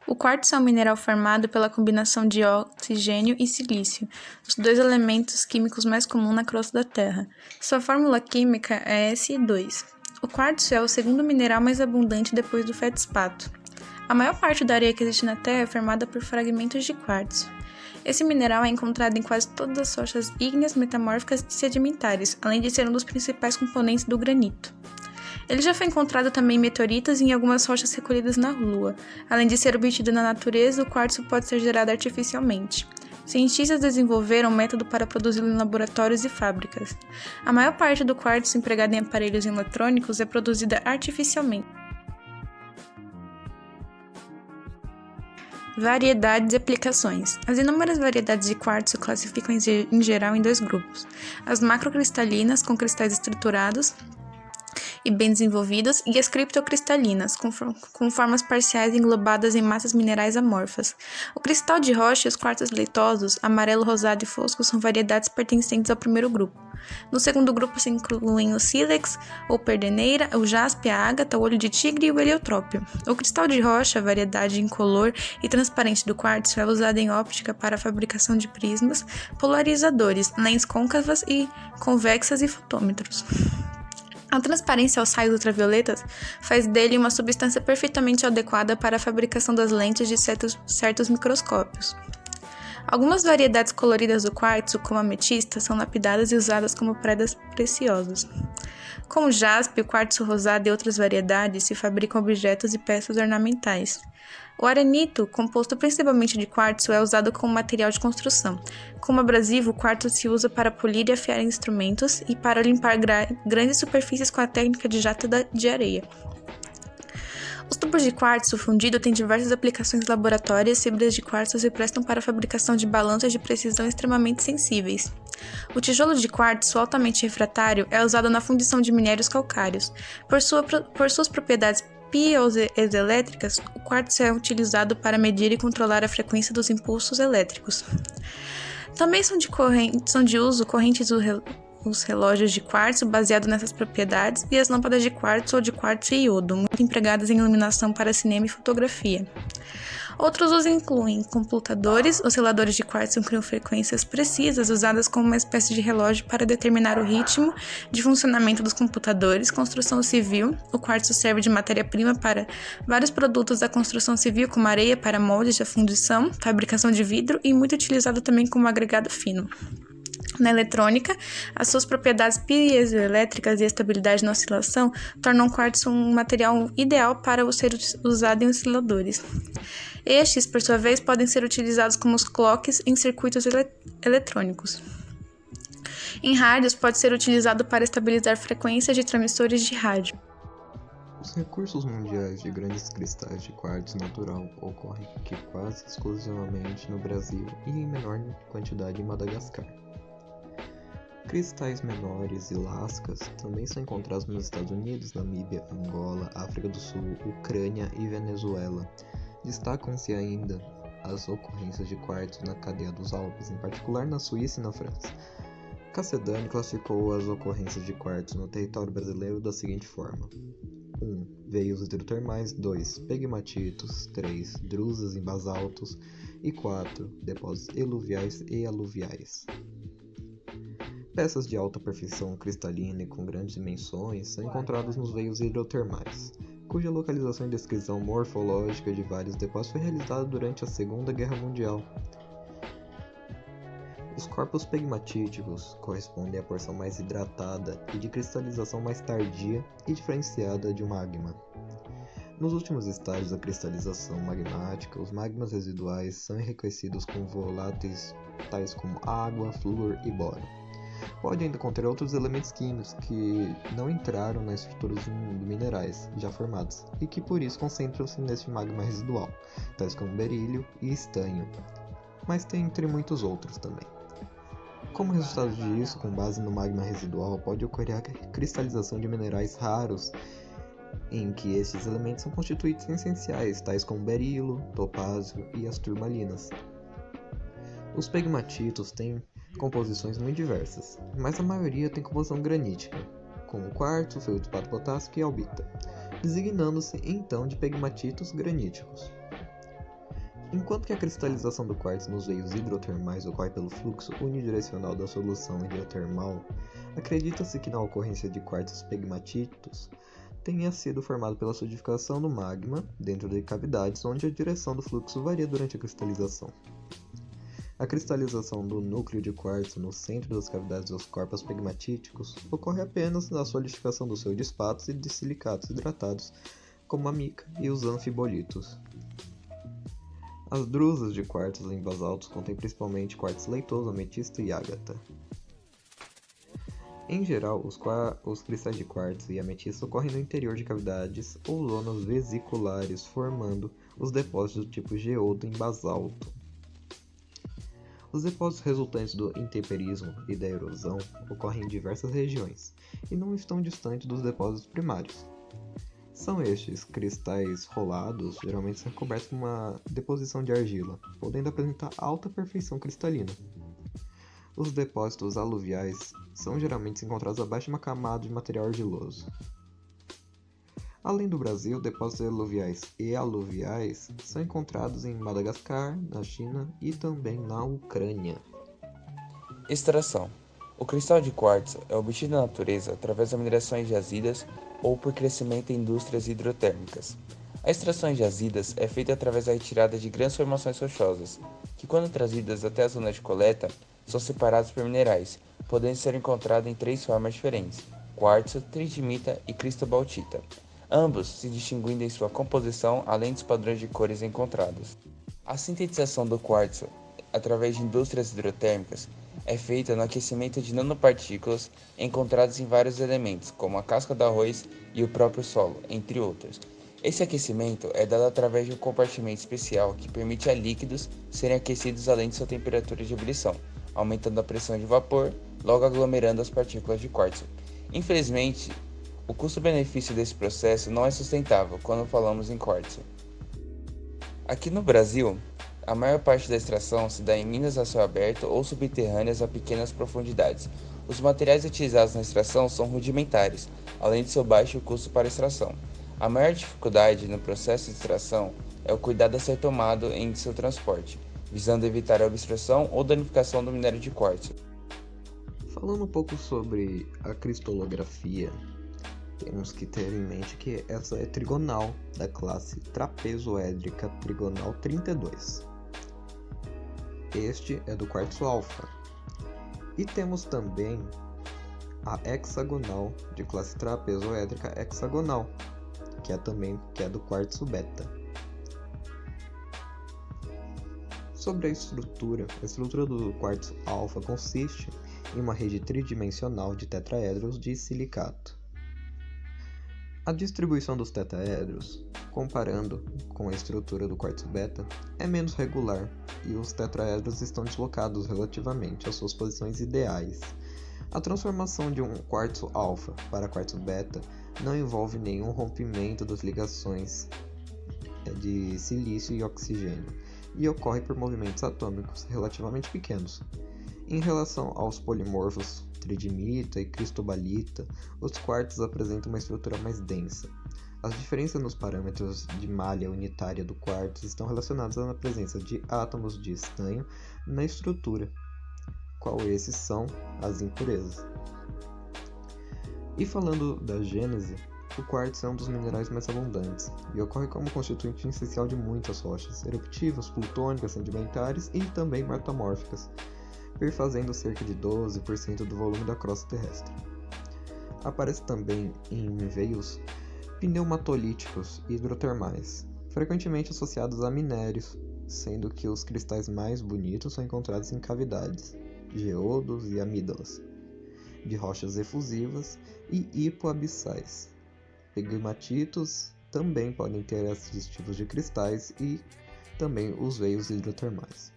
O quartzo é um mineral formado pela combinação de oxigênio e silício, os dois elementos químicos mais comuns na crosta da Terra. Sua fórmula química é Si2. O quartzo é o segundo mineral mais abundante depois do feldespato. A maior parte da areia que existe na Terra é formada por fragmentos de quartzo. Esse mineral é encontrado em quase todas as rochas ígneas, metamórficas e sedimentares, além de ser um dos principais componentes do granito. Ele já foi encontrado também em meteoritos e em algumas rochas recolhidas na Lua. Além de ser obtido na natureza, o quartzo pode ser gerado artificialmente. Cientistas desenvolveram um método para produzi-lo em laboratórios e fábricas. A maior parte do quartzo empregado em aparelhos eletrônicos é produzida artificialmente. Variedades e aplicações. As inúmeras variedades de quartzo classificam em geral em dois grupos: as macrocristalinas, com cristais estruturados e bem desenvolvidos, e as criptocristalinas, com formas parciais englobadas em massas minerais amorfas. O cristal de rocha e os quartzos leitosos, amarelo, rosado e fosco, são variedades pertencentes ao primeiro grupo. No segundo grupo se incluem o sílex, ou perdeneira, o jaspe, a ágata, o olho de tigre e o heliotrópio. O cristal de rocha, variedade incolor e transparente do quartzo, é usado em óptica para a fabricação de prismas, polarizadores, lentes côncavas e convexas e fotômetros. A transparência aos raios ultravioletas faz dele uma substância perfeitamente adequada para a fabricação das lentes de certos microscópios. Algumas variedades coloridas do quartzo, como a ametista, são lapidadas e usadas como pedras preciosas. Com o jaspe, o quartzo rosado e outras variedades, se fabricam objetos e peças ornamentais. O arenito, composto principalmente de quartzo, é usado como material de construção. Como abrasivo, o quartzo se usa para polir e afiar instrumentos e para limpar grandes superfícies com a técnica de jato de areia. Os tubos de quartzo fundido têm diversas aplicações laboratórias. Fibras de quartzo se prestam para a fabricação de balanças de precisão extremamente sensíveis. O tijolo de quartzo altamente refratário é usado na fundição de minérios calcários. Por suas propriedades piezoelétricas, o quartzo é utilizado para medir e controlar a frequência dos impulsos elétricos. Também são de uso correntes os relógios de quartzo baseados nessas propriedades e as lâmpadas de quartzo ou de quartzo e iodo, muito empregadas em iluminação para cinema e fotografia. Outros usos incluem computadores. Os osciladores de quartzo criam frequências precisas usadas como uma espécie de relógio para determinar o ritmo de funcionamento dos computadores. Construção civil. O quartzo serve de matéria-prima para vários produtos da construção civil, como areia para moldes de fundição, fabricação de vidro e muito utilizado também como agregado fino. Na eletrônica, as suas propriedades piezoelétricas e estabilidade na oscilação tornam o quartzo um material ideal para ser usado em osciladores. Estes, por sua vez, podem ser utilizados como os clocks em circuitos eletrônicos. Em rádios, pode ser utilizado para estabilizar frequências de transmissores de rádio. Os recursos mundiais de grandes cristais de quartzo natural ocorrem quase exclusivamente no Brasil e em menor quantidade em Madagascar. Cristais menores e lascas também são encontrados nos Estados Unidos, Namíbia, Angola, África do Sul, Ucrânia e Venezuela. Destacam-se ainda as ocorrências de quartzo na cadeia dos Alpes, em particular na Suíça e na França. Cassedani classificou as ocorrências de quartzo no território brasileiro da seguinte forma: 1. Veios hidrotermais. 2. Pegmatitos. 3. Drusas em basaltos. E 4. Depósitos eluviais e aluviais. Peças de alta perfeição cristalina e com grandes dimensões são encontradas nos veios hidrotermais, cuja localização e descrição morfológica de vários depósitos foi realizada durante a Segunda Guerra Mundial. Os corpos pegmatíticos correspondem à porção mais hidratada e de cristalização mais tardia e diferenciada de um magma. Nos últimos estágios da cristalização magmática, os magmas residuais são enriquecidos com voláteis tais como água, flúor e boro. Pode ainda conter outros elementos químicos que não entraram na estrutura dos minerais já formados e que por isso concentram-se neste magma residual, tais como berílio e estanho, mas tem entre muitos outros também. Como resultado disso, com base no magma residual, pode ocorrer a cristalização de minerais raros em que estes elementos são constituintes essenciais, tais como berilo, topázio e as turmalinas. Os pegmatitos têm composições muito diversas, mas a maioria tem composição granítica, como quartzo, feldspato potássico e albita, designando-se então de pegmatitos graníticos. Enquanto que a cristalização do quartzo nos veios hidrotermais ocorre pelo fluxo unidirecional da solução hidrotermal, acredita-se que na ocorrência de quartzos pegmatitos tenha sido formado pela solidificação do magma dentro de cavidades onde a direção do fluxo varia durante a cristalização. A cristalização do núcleo de quartzo no centro das cavidades dos corpos pegmatíticos ocorre apenas na solidificação dos feldespatos e de silicatos hidratados, como a mica e os anfibolitos. As drusas de quartzos em basaltos contêm principalmente quartzo leitoso, ametista e ágata. Em geral, os cristais de quartzo e ametista ocorrem no interior de cavidades ou zonas vesiculares, formando os depósitos do tipo geodo em basalto. Os depósitos resultantes do intemperismo e da erosão ocorrem em diversas regiões e não estão distantes dos depósitos primários. São estes cristais rolados, geralmente são recobertos por uma deposição de argila, podendo apresentar alta perfeição cristalina. Os depósitos aluviais são geralmente encontrados abaixo de uma camada de material argiloso. Além do Brasil, depósitos aluviais e aluviais são encontrados em Madagascar, na China e também na Ucrânia. Extração. O cristal de quartzo é obtido na natureza através das minerações jazidas ou por crescimento em indústrias hidrotérmicas. A extração em jazidas é feita através da retirada de grandes formações rochosas, que quando trazidas até a zona de coleta, são separadas por minerais, podendo ser encontrados em 3 formas diferentes: quartzo, tridimita e cristobaltita, ambos se distinguindo em sua composição além dos padrões de cores encontrados. A sintetização do quartzo através de indústrias hidrotérmicas é feita no aquecimento de nanopartículas encontradas em vários elementos, como a casca do arroz e o próprio solo, entre outros. Esse aquecimento é dado através de um compartimento especial que permite a líquidos serem aquecidos além de sua temperatura de ebulição, aumentando a pressão de vapor, logo aglomerando as partículas de quartzo. Infelizmente, o custo-benefício desse processo não é sustentável quando falamos em quartzo. Aqui no Brasil, a maior parte da extração se dá em minas a céu aberto ou subterrâneas a pequenas profundidades. Os materiais utilizados na extração são rudimentares, além de seu baixo custo para extração. A maior dificuldade no processo de extração é o cuidado a ser tomado em seu transporte, visando evitar a obstrução ou danificação do minério de quartzo. Falando um pouco sobre a cristalografia, temos que ter em mente que essa é trigonal, da classe trapezoédrica trigonal 32. Este é do quartzo alfa. E temos também a hexagonal, de classe trapezoédrica hexagonal, que é do quartzo beta. Sobre a estrutura do quartzo alfa consiste em uma rede tridimensional de tetraedros de silicato. A distribuição dos tetraedros, comparando com a estrutura do quartzo beta, é menos regular e os tetraedros estão deslocados relativamente às suas posições ideais. A transformação de um quartzo alfa para quartzo beta não envolve nenhum rompimento das ligações de silício e oxigênio e ocorre por movimentos atômicos relativamente pequenos. Em relação aos polimorfos tridimita e cristobalita, os quartzos apresentam uma estrutura mais densa. As diferenças nos parâmetros de malha unitária do quartzo estão relacionadas à presença de átomos de estanho na estrutura, qual esses são as impurezas. E falando da gênese, o quartzo é um dos minerais mais abundantes e ocorre como constituinte essencial de muitas rochas eruptivas, plutônicas, sedimentares e também metamórficas, perfazendo cerca de 12% do volume da crosta terrestre. Aparece também em veios pneumatolíticos e hidrotermais, frequentemente associados a minérios, sendo que os cristais mais bonitos são encontrados em cavidades, geodos e amígdalas, de rochas efusivas e hipoabissais. Pegmatitos também podem ter esses tipos de cristais e também os veios hidrotermais.